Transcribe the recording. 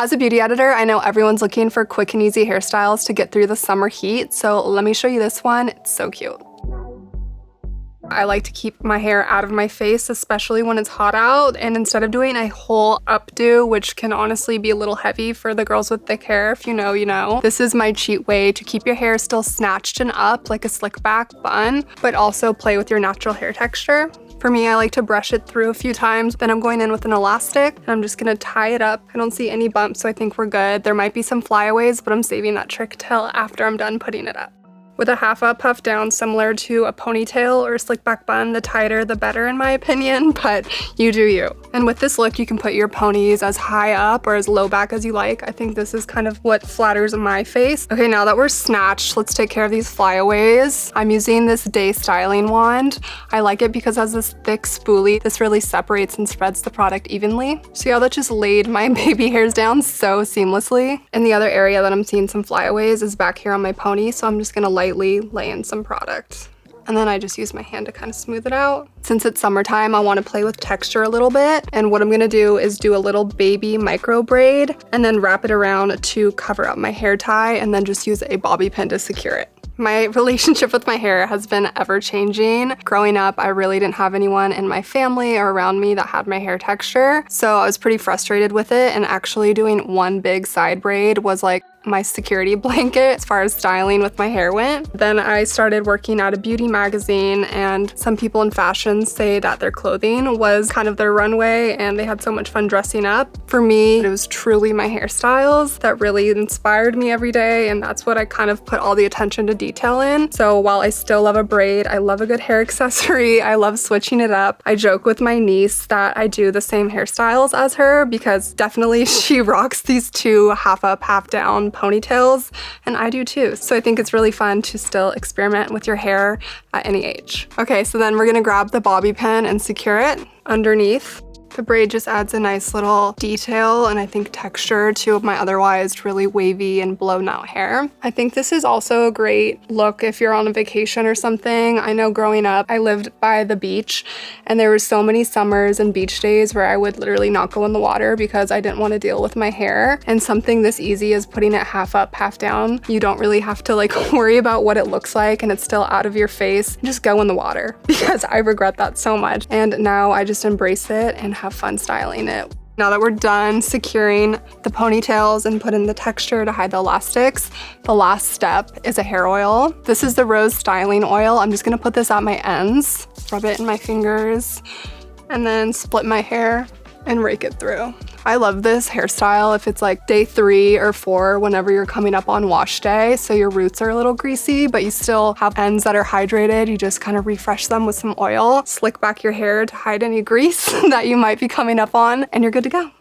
As a beauty editor, I know everyone's looking for quick and easy hairstyles to get through the summer heat, so let me show you this one. It's so cute. I like to keep my hair out of my face, especially when it's hot out, and instead of doing a whole updo, which can honestly be a little heavy for the girls with thick hair, if you know, you know. This is my cheat way to keep your hair still snatched and up like a slick back bun, but also play with your natural hair texture. For me, I like to brush it through a few times, then I'm going in with an elastic, and I'm just gonna tie it up. I don't see any bumps, so I think we're good. There might be some flyaways, but I'm saving that trick till after I'm done putting it up. With a half up, puff down, similar to a ponytail or a slick back bun, the tighter the better in my opinion, but you do you. And with this look, you can put your ponies as high up or as low back as you like. I think this is kind of what flatters my face. Okay, now that we're snatched, let's take care of these flyaways. I'm using this Day Styling wand. I like it because it has this thick spoolie. This really separates and spreads the product evenly. See how that just laid my baby hairs down so seamlessly? And the other area that I'm seeing some flyaways is back here on my pony, so I'm just gonna lightly lay in some product. And then I just use my hand to kind of smooth it out. Since it's summertime, I want to play with texture a little bit. And what I'm gonna do is do a little baby micro braid and then wrap it around to cover up my hair tie and then just use a bobby pin to secure it. My relationship with my hair has been ever changing. Growing up, I really didn't have anyone in my family or around me that had my hair texture. So I was pretty frustrated with it, and actually doing one big side braid was like my security blanket as far as styling with my hair went. Then I started working at a beauty magazine, and some people in fashion say that their clothing was kind of their runway and they had so much fun dressing up. For me, it was truly my hairstyles that really inspired me every day, and that's what I kind of put all the attention to detail in. So while I still love a braid, I love a good hair accessory, I love switching it up. I joke with my niece that I do the same hairstyles as her because definitely she rocks these two half up, half down ponytails, and I do too. So I think it's really fun to still experiment with your hair at any age. Okay, so then we're gonna grab the bobby pin and secure it underneath. The braid just adds a nice little detail and I think texture to my otherwise really wavy and blown out hair. I think this is also a great look if you're on a vacation or something. I know growing up, I lived by the beach and there were so many summers and beach days where I would literally not go in the water because I didn't want to deal with my hair. And something this easy as putting it half up, half down, you don't really have to like worry about what it looks like and it's still out of your face. Just go in the water because I regret that so much. And now I just embrace it and have fun styling it. Now that we're done securing the ponytails and putting the texture to hide the elastics, the last step is a hair oil. This is the Rose Styling Oil. I'm just gonna put this at my ends, rub it in my fingers, and then split my hair and rake it through. I love this hairstyle if it's like day 3 or 4 whenever you're coming up on wash day, so your roots are a little greasy but you still have ends that are hydrated. You just kind of refresh them with some oil, slick back your hair to hide any grease that you might be coming up on, and you're good to go.